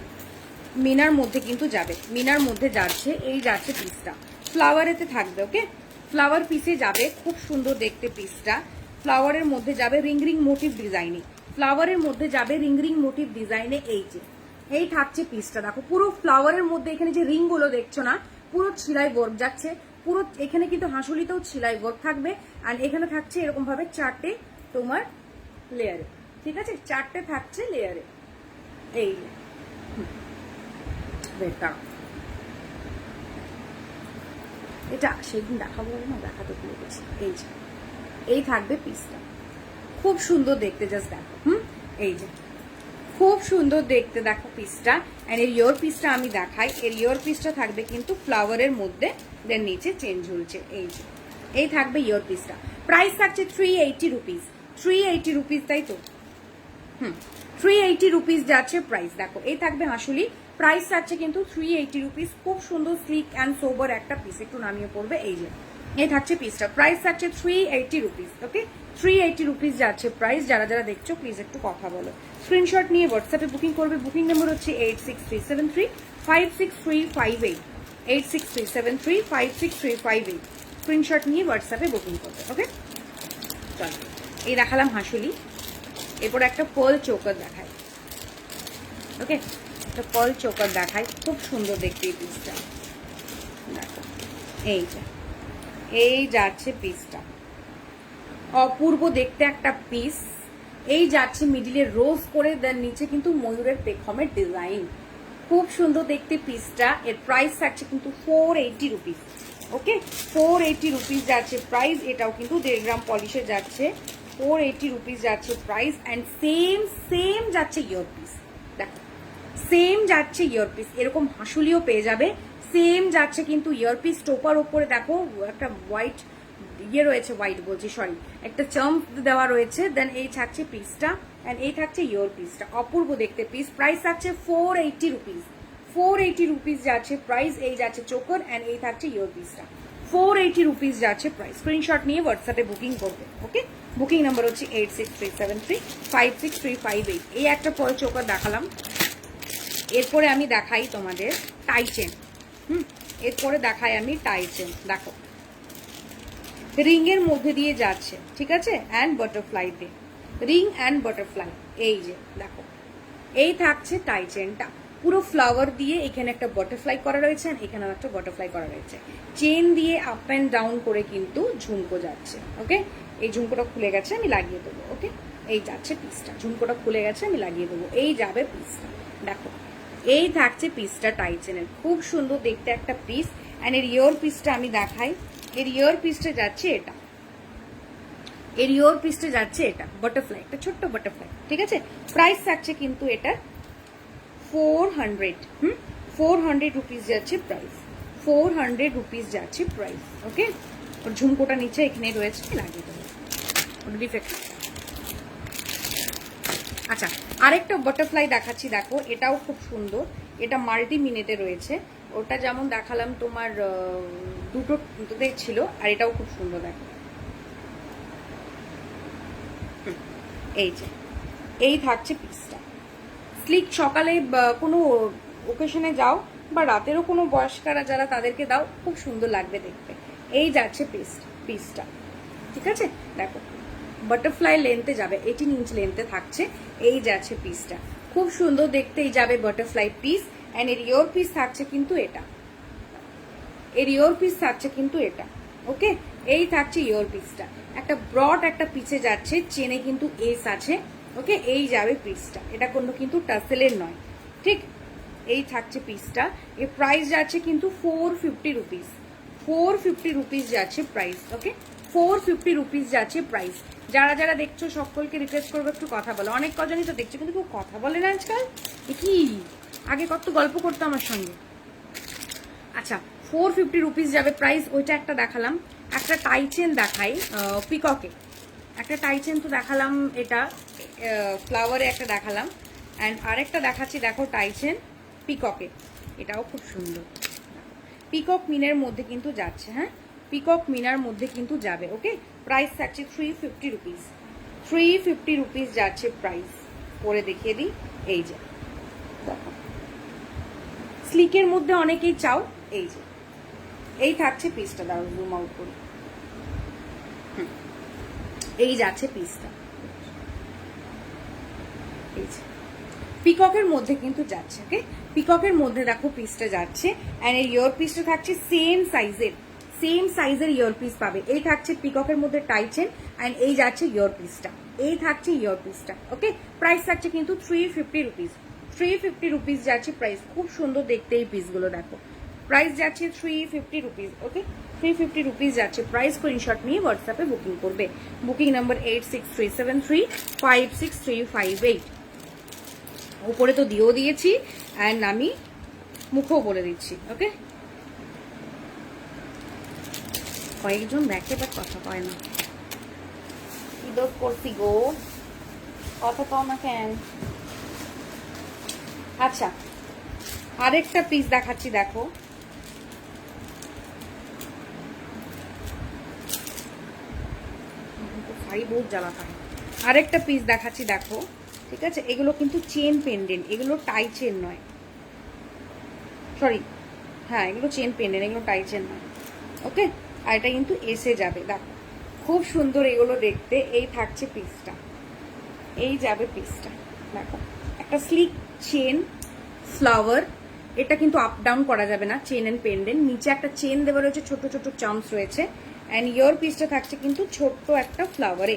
মিনার মধ্যে কিন্তু যাবে, মিনার মধ্যে যাচ্ছে। এই যাচ্ছে পিসটা, ফ্লাওয়ারেতে থাকবে। ওকে, ফ্লাওয়ার পিসে যাবে, খুব সুন্দর দেখতে পিসটা। ফ্লাওয়ারের মধ্যে যাবে রিং রিং মোটিভ ডিজাইনে, ফ্লাওয়ারের মধ্যে যাবে রিং রিং মোটিভ ডিজাইনে। এই যে এই থাকছে পিসটা, দেখো পুরো ফ্লাওয়ারের মধ্যে এখানে যে রিং গুলো দেখছো না, পুরো ছিলাই ওয়ার্ক যাচ্ছে পুরো। এখানে কিন্তু হাঁসুলিতেও ছিলাই ওয়ার্ক থাকবে, আর এখানে থাকছে এরকম ভাবে 4টে তোমার লেয়ারে, ঠিক আছে, 4টে থাকছে লেয়ারে। এই এটা সেদিন দেখাবো না, দেখাতে ভুলে গেছি। এই যে এই থাকবে পিসটা, খুব সুন্দর দেখতে, জাস্ট দেখো। এই যে খুব সুন্দর দেখতে, দেখো পিসটা। আর এর ইয়ার পিসটা আমি দেখাই, এর ইয়ার পিসটা থাকবে কিন্তু ফ্লাওয়ারের মধ্যে, দেন নিচে চেন ঝুলছে। এই যে এই থাকবে ইয়ার পিসটা, প্রাইস থাকছে 380 রুপিস। 380 রুপিস, তাই তো 380 রুপিস যাচ্ছে প্রাইস। দেখো এই থাকবে হাঁসুলি, প্রাইস থাকছে কিন্তু 380 রুপিস। খুব সুন্দর স্লিক অ্যান্ড সোবার একটা পিস, একটু নামিয়ে পড়বে। এই যে এই থাকছে পিসটা, প্রাইস থাকছে 380 রুপিস। ওকে, 380 রুপিস যাচ্ছে প্রাইস। যারা যারা দেখছো প্লিজ একটু কথা বলো, স্ক্রিনশট নিয়ে হোয়াটসঅ্যাপে বুকিং করবে। বুকিং নাম্বার হচ্ছে 8637356358, 8637356358। স্ক্রিনশট নিয়ে হোয়াটসঅ্যাপে বুকিং করবে। ওকে, চলো এই দেখালাম হাঁসুলি, এরপর একটা পার্ল চোকার দেখায়। ওকে, একটা পার্ল চোকার দেখায়, খুব সুন্দর দেখতে এই পিসটা। দেখো এই যে এই যাচ্ছে পিসটা, অপূর্ব দেখতে একটা পিস। এই যাচ্ছে মিডিলে রোজ করে, দেন নিচে কিন্তু ময়ূরের পেখমের ডিজাইন, খুব সুন্দর দেখতে পিসটা। এর প্রাইস থাকছে কিন্তু 480 রুপিস। ওকে, 480 রুপিস যাচ্ছে প্রাইস। এটাও কিন্তু 1.5 গ্রাম পলিশে যাচ্ছে, 480 রুপিস যাচ্ছে প্রাইস। অ্যান্ড সেম যাচ্ছে ইয়ার পিস। দেখো সেম যাচ্ছে ইয়ার পিস, এরকম হাঁসুলিও পেয়ে যাবে। সেম যাচ্ছে কিন্তু ইয়ার পিস। টোপার ওপরে দেখো একটা হোয়াইট ইয়ে রয়েছে, হোয়াইট বলছি সরি, একটা চাম্প দেওয়া রয়েছে। দেন এই থাকছে পিসটা, অ্যান্ড এই থাকছে ইয়ার পিসটা, অপূর্ব দেখতে পিস। প্রাইস থাকছে 480 রুপিস। 480 রুপিস যাচ্ছে প্রাইস। এই যাচ্ছে চোকার অ্যান্ড এই থাকছে ইয়ার পিসটা, 480 রুপিস যাচ্ছে প্রাইস। স্ক্রিনশট নিয়ে হোয়াটসঅ্যাপে বুকিং করবে। ওকে, বুকিং নাম্বার হচ্ছে 8637356358। এই একটা পরে চোকার দেখালাম। এরপরে আমি দেখাই তোমাদের টাই চেন। এরপরে দেখাই আমি টাই চেন। দেখো রিং এর মধ্যে দিয়ে যাচ্ছে, ঠিক আছে, অ্যান্ড বাটারফ্লাই দিয়ে, রিং অ্যান্ড বাটারফ্লাই। এই যে দেখো এই থাকছে টাই চেনটা, পুরো ফ্লাওয়ার দিয়ে। এখানে একটা বাটারফ্লাই করা রয়েছে, এখানেও একটা বাটারফ্লাই করা রয়েছে। চেন দিয়ে আপ অ্যান্ড ডাউন করে কিন্তু ঝুমকো যাচ্ছে। ওকে, এই ঝুমকোটা খুলে গেছে, আমি লাগিয়ে দেবো। ওকে, এই যাচ্ছে পিসটা, ঝুমকোটা খুলে গেছে, আমি লাগিয়ে দেবো। এই যাবে পিসটা। দেখো এই থাকছে পিসটা টাই চেনের, খুব সুন্দর দেখতে একটা পিস। অ্যান্ড এর ইয়ার পিসটা আমি দেখাই। এর ইয়ার পিসটা যাচ্ছে এটা, এর ইয়ার পিসটা যাচ্ছে এটা বাটারফ্লাই, একটা ছোট্ট বাটারফ্লাই, ঠিক আছে। প্রাইস থাকছে কিন্তু এটা 400। 400 রুপিস যাচ্ছে প্রাইস, 400 রুপিস যাচ্ছে প্রাইস। ওকে, ওর ঝুমকোটা নিচে এখানে রয়েছে, লাগিয়ে দেবো ডিফেক্ট। আচ্ছা, আরেকটা বাটারফ্লাই দেখাচ্ছি। দেখো এটাও খুব সুন্দর, এটা মাল্টি মিনিটে রয়েছে। ওটা যেমন দেখালাম তোমার দুটোতে ছিল, আর এটাও খুব সুন্দর। দেখো এই যে এই থাকছে পিসটা, স্লিক। সকালে কোনো ওকেশনে যাও বা রাতেরও কোনো বয়স্কারা যারা তাদেরকে দাও, খুব সুন্দর লাগবে দেখতে। এই যাচ্ছে পিসটা, ঠিক আছে। দেখো বাটারফ্লাই লেন্থে যাবে, 18 ইঞ্চ লেন্থে থাকছে। এই যাচ্ছে পিসটা, খুব সুন্দর দেখতে। এই যাবে বাটারফ্লাই পিস। অ্যান্ড এর ইয়ার পিস থাকছে কিন্তু এটা, এর ইয়ার পিস থাকছে কিন্তু এটা। ওকে, এই থাকছে ইয়ার পিসটা, একটা ব্রড একটা পিছে যাচ্ছে, চেনে কিন্তু এস আছে। ওকে, এই যাবে পিসটা, এটা কোনো কিন্তু টাসেলের নয়, ঠিক। এই থাকছে পিসটা। এর প্রাইস যাচ্ছে কিন্তু 450 রুপিস, 450 রুপিস যাচ্ছে প্রাইস। ওকে, 450 রুপিস যাচ্ছে প্রাইস। যারা যারা দেখছো সকলকে রিকোয়েস্ট করবো একটু কথা বলো। অনেক কজনই তো দেখছো কিন্তু কেউ কথা বলে না আজকাল, কি আগে কত গল্প করতো আমার সঙ্গে। আচ্ছা, 450 রুপিস যাবে প্রাইস। ওইটা একটা দেখালাম। একটা টাই চেন দেখাই পিককে, একটা টাই চেন তো দেখালাম, এটা ফ্লাওয়ারে একটা দেখালাম। অ্যান্ড আরেকটা দেখাচ্ছি, দেখো টাই চেন পিককে, এটাও খুব সুন্দর। পিকক মিনের মধ্যে কিন্তু যাচ্ছে, হ্যাঁ, পিকক মিনার মধ্যে কিন্তু যাবে। ওকে, প্রাইস থাকছে 350 রুপিস, 350 রুপিস যাচ্ছে প্রাইস। পরে দেখিয়ে দিই। এই যে দেখো স্লিকের মধ্যে অনেকেই চাও। এই যে এই থাকছে পিসটা, দাঁড়াও জুম আউট করি। এই যাচ্ছে পিসটা, এই যে পিককের মধ্যে কিন্তু যাচ্ছে। ওকে, পিককের মধ্যে দেখো পিসটা যাচ্ছে। অ্যান্ড এর ইয়ার পিসটা থাকছে সেম সাইজের ইয়ার পিস পাবে। এই থাকছে পিককের মধ্যে টাই চেন, অ্যান্ড এই যাচ্ছে ইয়ার পিসটা, এই থাকছে ইয়ার পিসটা। ওকে, প্রাইস থাকছে কিন্তু 350 রুপিস, 350 রুপিস যাচ্ছে প্রাইস। খুব সুন্দর দেখতে এই পিসগুলো, দেখো প্রাইস যাচ্ছে 350 রুপিস। ওকে, 350 রুপিস যাচ্ছে প্রাইস। স্ক্রিনশট নিয়ে হোয়াটসঅ্যাপে বুকিং করবে। Booking number 8637356358। উপরে তো দিয়েও দিয়েছি, অ্যান্ড আমি মুখেও বলে দিচ্ছি। ওকে, কয়েকজন দেখে বাট কথা কয় না, কি দোষ করছি গো। কথা কও না কেন? আচ্ছা, আরেকটা পিস দেখাচ্ছি, দেখো। শাড়ি বহুত জ্বালাতা। আরেকটা পিস দেখাচ্ছি, দেখো। ঠিক আছে, এগুলো কিন্তু চেন পেন্ডেন্ট, এগুলো টাই চেন নয়, সরি, হ্যাঁ এগুলো চেন পেন্ডেন্ট, এগুলো টাই চেন নয়। ওকে, আর এটা কিন্তু এসে যাবে, দেখো খুব সুন্দর এগুলো দেখতে। এই থাকছে পিসটা, এই যাবে পিসটা, দেখো একটা স্লিক চেন ফ্লাওয়ার। এটা কিন্তু আপ ডাউন করা যাবে না, চেন এন্ড পেন্ডেন্ট। নিচে একটা চেন দেওয়া রয়েছে, ছোট ছোট চাম্পস রয়েছে। অ্যান্ড ইয়ার পিসটা থাকছে কিন্তু ছোট্ট একটা ফ্লাওয়ারে,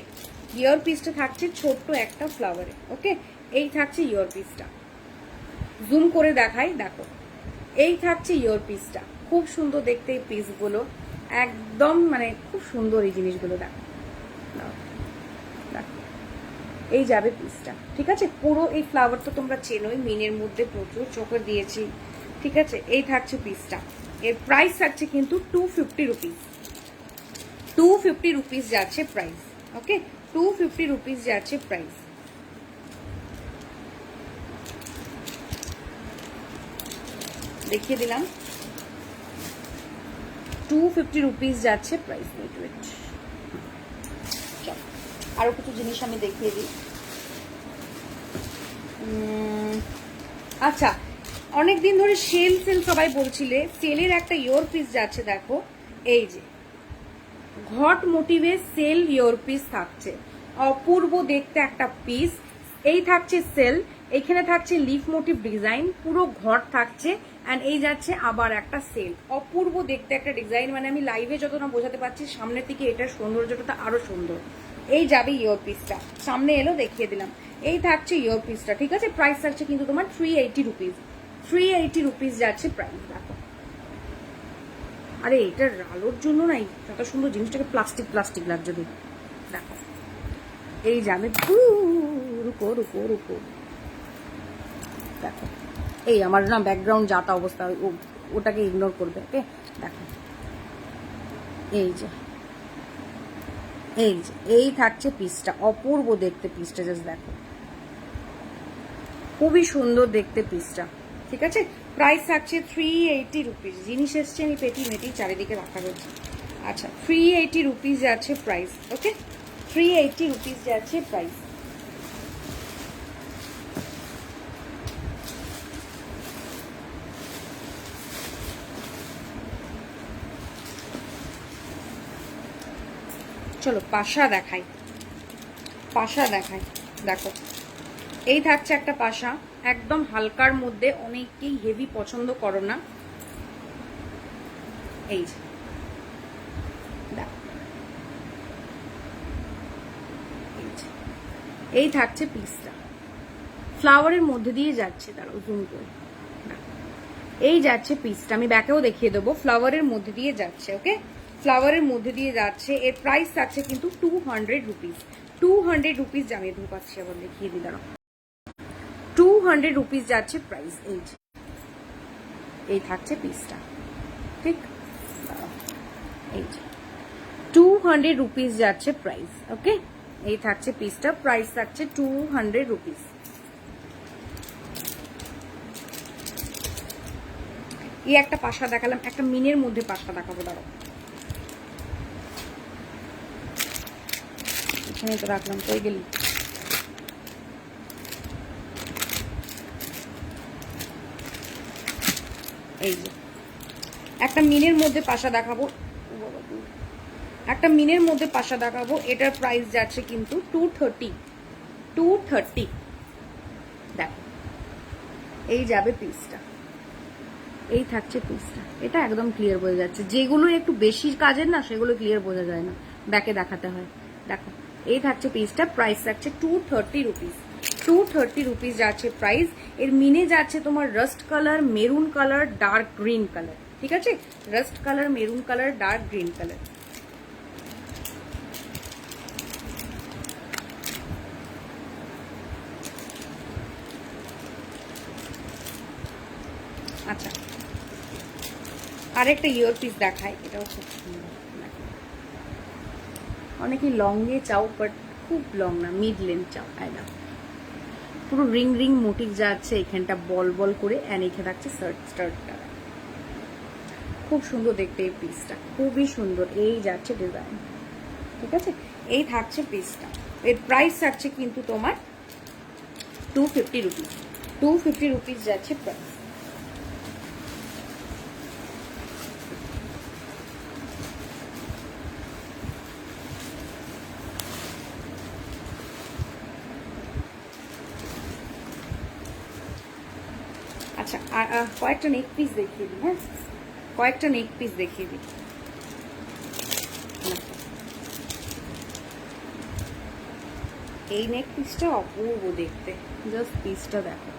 ইয়ার পিসটা থাকছে ছোট্ট একটা ফ্লাওয়ারে। ওকে, এই থাকছে ইয়ার পিসটা, জুম করে দেখাই, দেখো এই থাকছে ইয়ার পিসটা। খুব সুন্দর দেখতে এই পিসগুলো, একদম মানে খুব সুন্দর এই জিনিসগুলো, দেখো দেখো এই যাবে পিসটা। ঠিক আছে, পুরো এই ফ্লাওয়ার তো তোমরা চেনোই, মিনের মধ্যে প্রচুর চোখে দিয়েছি। ঠিক আছে, এই থাকছে পিসটা। এর প্রাইস থাকছে কিন্তু 250 রুপিস, 250 রুপিস যাচ্ছে প্রাইস। ওকে, 250 রুপিস যাচ্ছে প্রাইস। দেখিয়ে দিলাম, 250 রুপিস যাচ্ছে প্রাইস। চল আরো কিছু জিনিস আমি দেখিয়ে দিই। আচ্ছা, অনেকদিন ধরে সেল সেল সবাই বলছিলে, সেলের একটা ইয়র পিস যাচ্ছে, দেখো এই যে ঘট মোটিভে সেল ইয়র পিস থাকছে, অপূর্ব দেখতে একটা পিস। এই থাকছে সেল, এখানে থাকছে লিফ মোটিভ ডিজাইন, পুরো ঘট থাকছে। অ্যান্ড এই যাচ্ছে আবার একটা সেল, অপূর্ব দেখতে একটা ডিজাইন। মানে আমি লাইভে যত না বোঝাতে পারছি, সামনের দিকে এটার সৌন্দর্যটা আরো সুন্দর। এই যাবে ইয়র পিসটা, সামনে এলো দেখিয়ে দিলাম। এই থাকছে ইয়র পিসটা। ঠিক আছে, প্রাইস থাকছে কিন্তু তোমার 380 রুপিস, 380 রুপিস যাচ্ছে প্রাইস। দেখো, আরে এটার আলোর জন্য নাই এত সুন্দর জিনিসটাকে প্লাস্টিক প্লাস্টিক লাগছে, দেখো এই যাবে। রুকো রুকো রুকো, দেখো এই আমার না ব্যাকগ্রাউন্ড যাতা অবস্থা, ওটাকে ইগনোর করবে। ওকে, দেখো এই যে এই যে এই থাকছে পিসটা, অপূর্ব দেখতে পিসটা, জাস্ট দেখো খুবই সুন্দর দেখতে পিসটা। ঠিক আছে, প্রাইস থাকছে 380 রুপিস। জিনিস এসছে আমি পেটি মেটি চারিদিকে রাখা রয়েছে। আচ্ছা, 380 রুপিস যাচ্ছে প্রাইস। ওকে, 380 রুপিস যাচ্ছে প্রাইস। চলো পাশা দেখাই, পাশা দেখাই, দেখো এই থাকছে একটা পাশা, একদম হালকার মধ্যে, অনেকেই হেভি পছন্দ করো না। এই যে দেখো, এই থাকছে পিসটা, ফ্লাওয়ারের মধ্যে দিয়ে যাচ্ছে, দাঁড়াও জুম করে, এই যাচ্ছে পিসটা, আমি ব্যাকেও দেখিয়ে দেবো, ফ্লাওয়ারের মধ্যে দিয়ে যাচ্ছে। ওকে, ফ্লাওয়ারের মধ্যে দিয়ে যাচ্ছে। এর প্রাইস থাকছে কিন্তু 200 রুপিস, 200 রুপিস। জানিয়ে পাচ্ছি, আবার দেখিয়ে দিই, দাঁড়াও 200 রুপিস যাচ্ছে প্রাইস। এই যে এই থাকছে পিসটা, ঠিক, এই যে 200 রুপিস যাচ্ছে প্রাইস। ওকে, এই থাকছে পিসটা, প্রাইস থাকছে 200 রুপিস। এই একটা পাশা দেখালাম, একটা মিনের মধ্যে পাশা দেখাবো, দাঁড়াও এখানে তো রাখলাম, কই গেলি? এই যে একটা মিনের মধ্যে পাশা দেখাবো, একটা মিনের মধ্যে পাশা দেখাবো। এটার প্রাইস যাচ্ছে কিন্তু 230, 230। দেখো এই যাবে পিসটা, এই থাকছে পিসটা। এটা একদম ক্লিয়ার বোঝা যাচ্ছে, যেগুলো একটু বেশি কাজের না সেগুলো ক্লিয়ার বোঝা যায় না, ব্যাকে দেখাতে হয়। দেখো এই থাকছে পিসটা, প্রাইস থাকছে 230 রুপিস, 230 রুপিস যাচ্ছে প্রাইস। এর মিনে যাচ্ছে তোমার rushed colour, maroon colour, dark green colour. ঠিক আছে, rushed colour, maroon colour, dark green colour. আচ্ছা, আরেকটা ইয়ার পিস দেখায়, এটাও খুব সুন্দর। অনেকেই লং দিয়ে চাও, বাট খুব লং না, মিড লেন্থ চাও। না পুরো রিং রিং মোটিভ যাচ্ছে, এখানটা বল বল করে, অ্যান্ড এখানে থাকছে স্টার্টটা। খুব সুন্দর দেখতে এই পিসটা, খুবই সুন্দর। এই যাচ্ছে ডিজাইন, ঠিক আছে? এই থাকছে পিসটা। এর প্রাইস থাকছে কিন্তু তোমার 250 রুপিস। 250 রুপিস যাচ্ছে প্রাইস। আচ্ছা, কয়েকটা নেক পিস দেখিয়ে দিই। হ্যাঁ, কয়েকটা নেক পিস দেখিয়ে দিই। এই নেক পিসটা অপূর্ব দেখতে, জাস্ট পিসটা দেখো,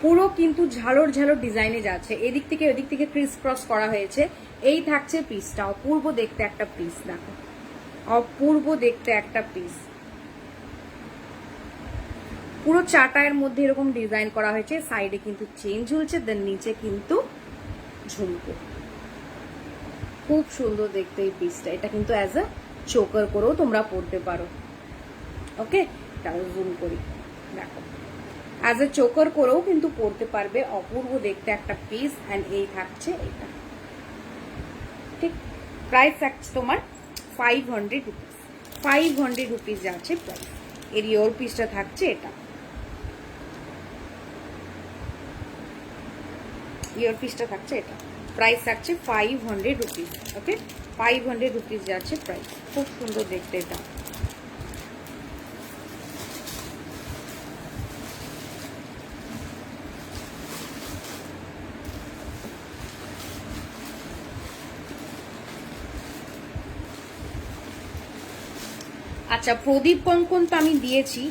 পুরো কিন্তু ঝালর ঝালর ডিজাইনে যাচ্ছে, এদিক থেকে ওদিক থেকে ক্রিস ক্রস করা হয়েছে। এই থাকছে পিসটা, অপূর্ব দেখতে একটা পিস, দেখো অপূর্ব দেখতে একটা পিস। পুরো চাটায়ের মধ্যে এরকম ডিজাইন করা হয়েছে, সাইডে কিন্তু চেন ঝুলছে, দেন নিচে কিন্তু ঝুমকো। খুব সুন্দর দেখতে এই পিসটা। এটা কিন্তু অ্যাজ আ চোকার করেও তোমরা পরতে পারো। ওকে, তাহলে জুম করি, দেখো অ্যাজ এ চোকার করেও কিন্তু পরতে পারবে। অপূর্ব দেখতে একটা পিস, অ্যান্ড এই থাকছে এটা, ঠিক। প্রাইস থাকছে তোমার 500 রুপিস। 500 রুপিস যাচ্ছে প্রাইস। এর ইয়োর পিসটা থাকছে এটা, ইয়োর পিসটা থাকছে এটা। প্রাইস থাকছে 500 রুপিস। ওকে, 500 রুপিস যাচ্ছে প্রাইস। খুব সুন্দর দেখতে এটা। আচ্ছা, প্রদীপ কঙ্কন তো আমি দিয়েছি।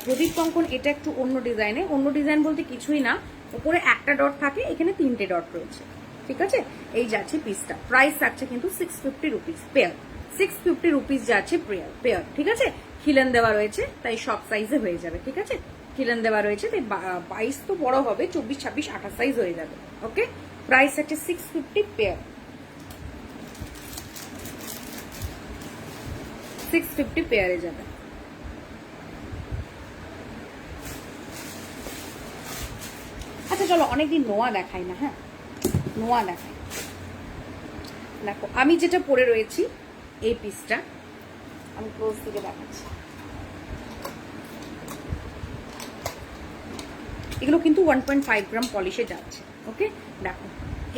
প্রদীপ কঙ্কন এটা একটু অন্য ডিজাইনে। অন্য ডিজাইন বলতে কিছুই না, উপরে একটা ডট থাকে, এখানে 3টে ডট রয়েছে, ঠিক আছে? এই যাচ্ছে পিসটা। প্রাইস থাকছে কিন্তু 650 রুপিস পেয়ার। 650 রুপিস যাচ্ছে পেয়ার, ঠিক আছে? খিলেন দেওয়া রয়েছে, তাই সব সাইজে হয়ে যাবে, ঠিক আছে? খিলেন দেওয়া রয়েছে, তাই 22 তো বড় হবে, 24, 26, 28 সাইজ হয়ে যাবে। ওকে, প্রাইস থাকছে 650 পেয়ার। 650 পেয়ারে যাবে। আচ্ছা চলো, অনেকদিন নোয়া দেখাই না। হ্যাঁ, নোয়া দেখাই। দেখো আমি যেটা পরে রয়েছি, এই পিসটা আমি ক্লোজ থেকে দেখাচ্ছি। এগুলো কিন্তু 1.5 গ্রাম পলিশে যাচ্ছে। ওকে, দেখো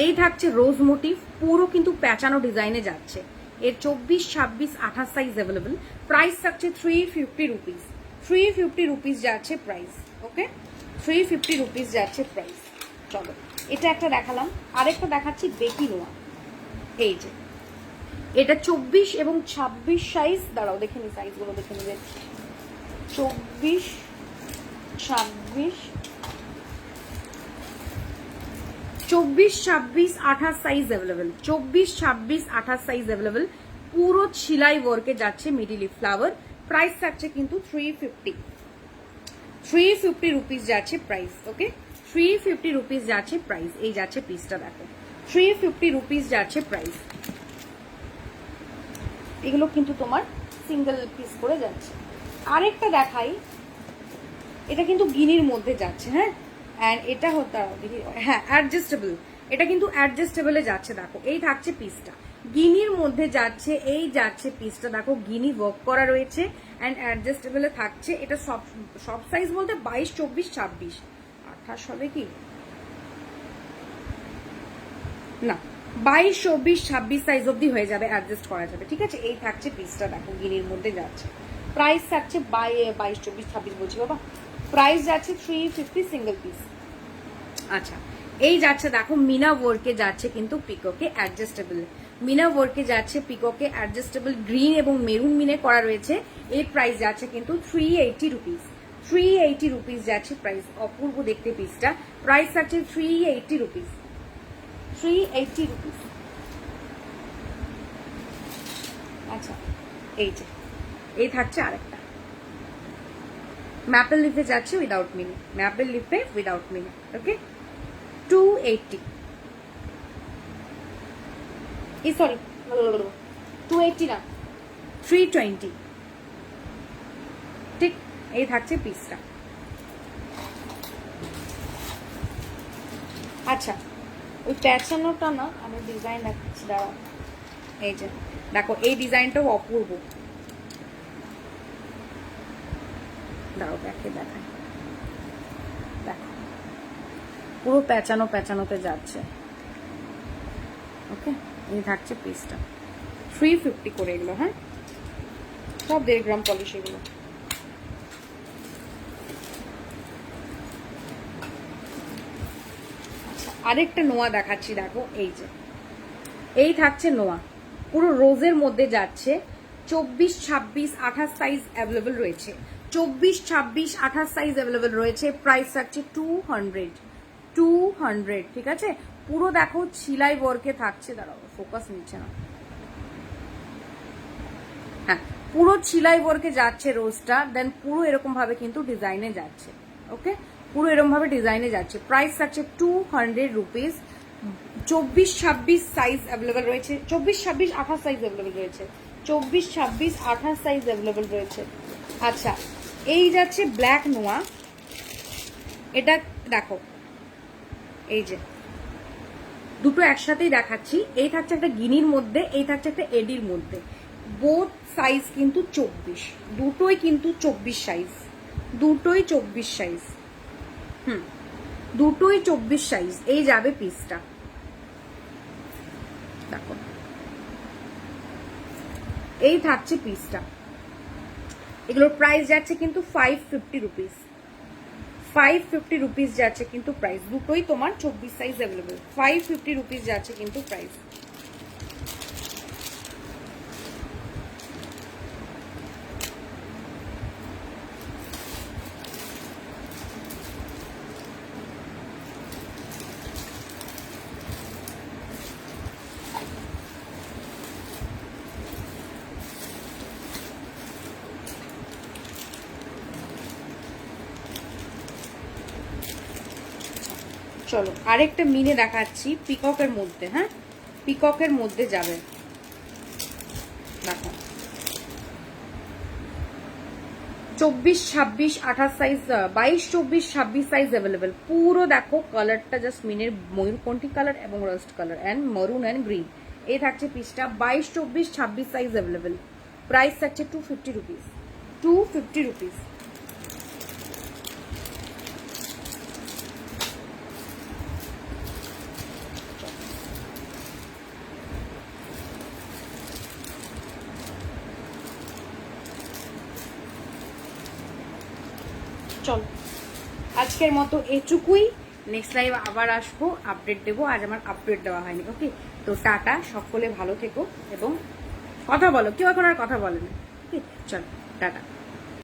এই থাকছে রোজ মোটিভ, পুরো কিন্তু প্যাঁচানো ডিজাইনে যাচ্ছে। এর 24, 26, 28 সাইজ অ্যাভেলেবল। প্রাইস থাকছে 350 রুপিস। 350 রুপিস যাচ্ছে প্রাইস। ওকে, 350 রুপিস যাচ্ছে প্রাইস। চলো, এটা একটা দেখালাম, আরেকটা দেখাচ্ছি বেকি নোয়া। এই যে এটা 24 এবং 26 সাইজ। দাঁড়াও দেখে নি, সাইজগুলো দেখে নিবে। 24, 26, 24, 26, 28 সাইজ অ্যাভেলেবেল। 24, 26, 28 size available. পুরো ছিলাই ওয়ার্কে যাচ্ছে, মিডিলি ফ্লাওয়ার। প্রাইস থাকছে কিন্তু 350 রুপিস যাচ্ছে প্রাইস। ওকে, 350 রুপিস যাচ্ছে প্রাইস। এই যাচ্ছে পিসটা, দেখো 350 রুপিস যাচ্ছে প্রাইস। এগুলো কিন্তু তোমার সিঙ্গেল পিস করে যাচ্ছে। আরেকটা দেখাই, এটা কিন্তু গিনির মধ্যে যাচ্ছে। হ্যাঁ, অ্যান্ড এটা হতে হ্যাঁ অ্যাডজাস্টেবল। এটা কিন্তু অ্যাডজাস্টেবলে যাচ্ছে। দেখো এই থাকছে পিসটা, গিনির মধ্যে যাচ্ছে। এই যাচ্ছে পিসটা, দেখো গিনি ওয়ার্ক করা রয়েছে, অ্যান্ড অ্যাডজাস্টেবলে থাকছে। এটা সব সাইজ বলতে 22, 24, 26, 28 হবে কি না, 22, 24, 26 সাইজ অব্দি হয়ে যাবে, অ্যাডজাস্ট করা যাবে, ঠিক আছে? এই থাকছে পিসটা, দেখো গিনির মধ্যে যাচ্ছে। প্রাইস থাকছে 22, 24, 26 বলছি বাবা। প্রাইস যাচ্ছে 350 সিঙ্গেল পিস। আচ্ছা, এই যাচ্ছে দেখো মিনা ওয়ার্কে যাচ্ছে কিন্তু পিকোকে অ্যাডজাস্টেবল। মিনা ওয়ার্কে যাচ্ছে পিকোকে অ্যাডজাস্টেবল, গ্রিন এবং মেরুন মিনে করা রয়েছে। এর প্রাইস যাচ্ছে কিন্তু 380 রুপিস। 380 রুপিস যাচ্ছে প্রাইস। অপূর্ব দেখতে পিসটা। প্রাইস থাকছে 380 রুপিস। 380 রুপিস। আচ্ছা, এই যে এই থাকছে আরেকটা ম্যাপেল লিফে যাচ্ছে উইদাউট মিনি। ম্যাপেল লিফে উইদাউট মিনি। ওকে, 280, সরি 280 না, 320, ঠিক এই থাকছে পিসটা। আচ্ছা, ওই প্যাচানোটা না, আমি ডিজাইন দেখাচ্ছি, দাঁড়াও। এই যে দেখো, এই ডিজাইনটাও অপূর্ব। দাঁড়াও দেখে দেখায়, দেখো পুরো প্যাচানো প্যাচানোতে যাচ্ছে। ওকে, এই থাকছে পিসটা, 350 করে এগুলো। হ্যাঁ, সব 1.5 গ্রাম পলিশ এগুলো। আচ্ছা, আরেকটা নোয়া দেখাচ্ছি, দেখো এই যে, এই থাকছে নোয়া, পুরো রোজের মধ্যে যাচ্ছে। 24, 26, 28 সাইজ অ্যাভেলেবেল রয়েছে। 24, 26, 28 সাইজ অ্যাভেলেবেল রয়েছে। প্রাইস থাকছে 200, ঠিক আছে। পুরো দেখো ছিলাই ওয়ার্কে থাকছে, দাঁড়াও ফোকাস নিচ্ছে না। হ্যাঁ, পুরো ছিলাই ওয়ার্কে যাচ্ছে রোজটা, দেন পুরো এরকম ভাবে কিন্তু ডিজাইনে যাচ্ছে। ওকে, পুরো এরকম ভাবে ডিজাইনে যাচ্ছে। প্রাইস থাকছে 200 রুপিস। 24, 26 সাইজ অ্যাভেলেবেল রয়েছে। 24, 26, 28 সাইজ অ্যাভেলেবেল রয়েছে। 24, 26, 28 সাইজ অ্যাভেলেবেল রয়েছে। আচ্ছা, এই যাচ্ছে ব্ল্যাক নোয়া। এটা দেখো, এই যে দুটো একসাথেই দেখাচ্ছি। এই থাকছে একটা গিনির মধ্যে, এই থাকছে একটা এডির মধ্যে। বোথ সাইজ কিন্তু 24, দুটোই কিন্তু 24 সাইজ, দুটোই 24 সাইজ। দুটোই 24 সাইজ। এই যাবে পিসটা, দেখো এই থাকছে পিসটা। এগুলোর প্রাইস যাচ্ছে কিন্তু 550 রুপিস। 550 রুপিস যাচ্ছে কিন্তু প্রাইস। দুটোই তোমার 24 সাইজ অ্যাভেলেবেল। 550 রুপিস যাচ্ছে কিন্তু প্রাইস। চলো আরেকটা মিনে দেখাচ্ছি পিককের মধ্যে। হ্যাঁ, পিককের মধ্যে যাবে, দেখো 24, 26, 28 সাইজ, 22, 24, 26 সাইজ অ্যাভেলেবেল। পুরো দেখো কালারটা জাস্ট মিনের ময়ূরকণ্ঠী কালার এবং রাস্ট কালার অ্যান্ড মারুন অ্যান্ড গ্রিন। এই থাকছে পিসটা। 22, 24, 26 সাইজ অ্যাভেলেবেল। প্রাইস থাকছে 250 রুপিস। 250 রুপিস। চলো আজকের মতো এটুকুই। নেক্সট লাইভ আবার আসবো, আপডেট দেবো। আজ আমার আপডেট দেওয়া হয়নি। ওকে, তো টাটা, সকলে ভালো থেকো এবং কথা বলো। কেউ এখন আর কথা বলে না। ওকে, চলো টাটা।